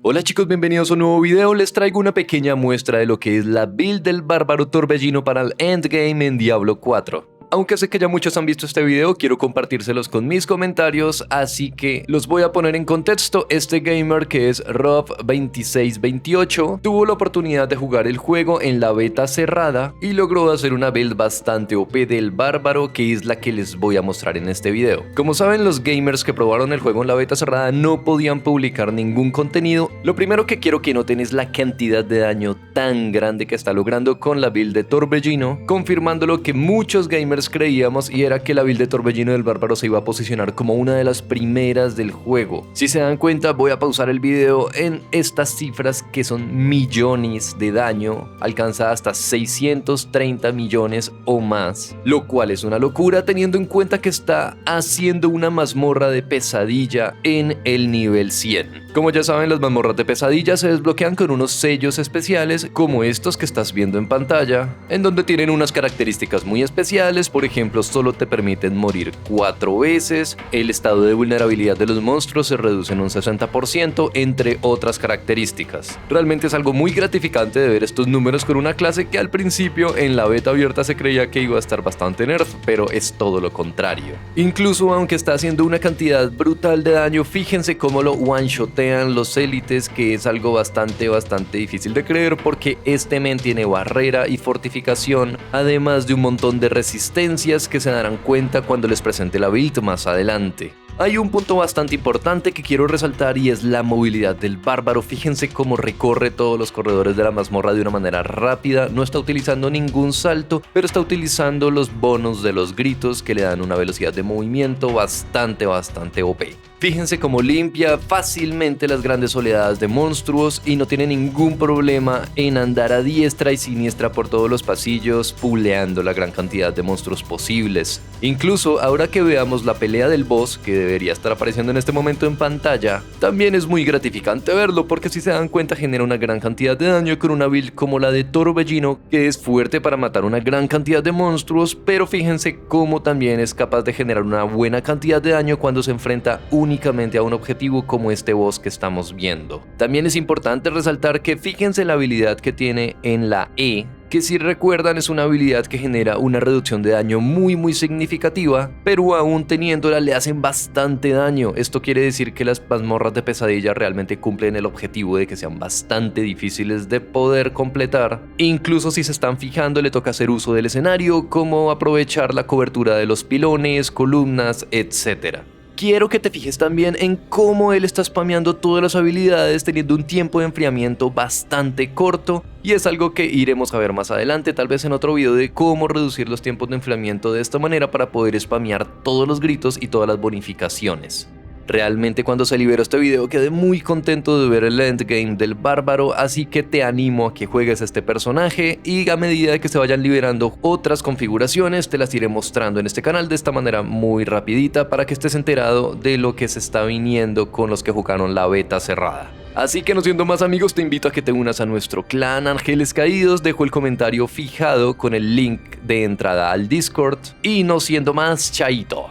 Hola chicos, bienvenidos a un nuevo video. Les traigo una pequeña muestra de lo que es la build del bárbaro torbellino para el endgame en Diablo 4. Aunque sé que ya muchos han visto este video, quiero compartírselos con mis comentarios, así que los voy a poner en contexto. Este gamer, que es Rob2628, tuvo la oportunidad de jugar el juego en la beta cerrada y logró hacer una build bastante OP del bárbaro, que es la que les voy a mostrar en este video. Como saben, los gamers que probaron el juego en la beta cerrada no podían publicar ningún contenido. Lo primero que quiero que noten es la cantidad de daño tan grande que está logrando con la build de torbellino, confirmando lo que muchos gamers creíamos, y era que la build de torbellino del bárbaro se iba a posicionar como una de las primeras del juego. Si se dan cuenta, voy a pausar el video en estas cifras que son millones de daño, alcanza hasta 630 millones o más, lo cual es una locura teniendo en cuenta que está haciendo una mazmorra de pesadilla en el nivel 100. Como ya saben, las mazmorras de pesadilla se desbloquean con unos sellos especiales como estos que estás viendo en pantalla, en donde tienen unas características muy especiales. Por ejemplo, solo te permiten morir 4 veces, el estado de vulnerabilidad de los monstruos se reduce en un 60%, entre otras características. Realmente es algo muy gratificante de ver estos números con una clase que al principio en la beta abierta se creía que iba a estar bastante nerf, pero es todo lo contrario. Incluso aunque está haciendo una cantidad brutal de daño, fíjense cómo lo one-shotean los élites, que es algo bastante difícil de creer, porque este men tiene barrera y fortificación, además de un montón de resistencias que se darán cuenta cuando les presente la build más adelante. Hay un punto bastante importante que quiero resaltar, y es la movilidad del bárbaro. Fíjense cómo recorre todos los corredores de la mazmorra de una manera rápida, no está utilizando ningún salto, pero está utilizando los bonos de los gritos que le dan una velocidad de movimiento bastante OP. Fíjense cómo limpia fácilmente las grandes oleadas de monstruos y no tiene ningún problema en andar a diestra y siniestra por todos los pasillos, puleando la gran cantidad de monstruos posibles. Incluso ahora que veamos la pelea del boss, que debería estar apareciendo en este momento en pantalla, también es muy gratificante verlo, porque si se dan cuenta genera una gran cantidad de daño con una build como la de torbellino, que es fuerte para matar una gran cantidad de monstruos, pero fíjense cómo también es capaz de generar una buena cantidad de daño cuando se enfrenta únicamente a un objetivo como este boss que estamos viendo. También es importante resaltar que fíjense la habilidad que tiene en la E, que si recuerdan es una habilidad que genera una reducción de daño muy significativa, pero aún teniéndola le hacen bastante daño. Esto quiere decir que las mazmorras de pesadilla realmente cumplen el objetivo de que sean bastante difíciles de poder completar. Incluso si se están fijando, le toca hacer uso del escenario, como aprovechar la cobertura de los pilones, columnas, etc. Quiero que te fijes también en cómo él está spameando todas las habilidades teniendo un tiempo de enfriamiento bastante corto, y es algo que iremos a ver más adelante, tal vez en otro video, de cómo reducir los tiempos de enfriamiento de esta manera para poder spamear todos los gritos y todas las bonificaciones. Realmente cuando se liberó este video quedé muy contento de ver el endgame del bárbaro, así que te animo a que juegues este personaje, y a medida que se vayan liberando otras configuraciones te las iré mostrando en este canal de esta manera muy rapidita, para que estés enterado de lo que se está viniendo con los que jugaron la beta cerrada. Así que no siendo más, amigos, te invito a que te unas a nuestro clan Ángeles Caídos. Dejo el comentario fijado con el link de entrada al Discord, y no siendo más, chaito.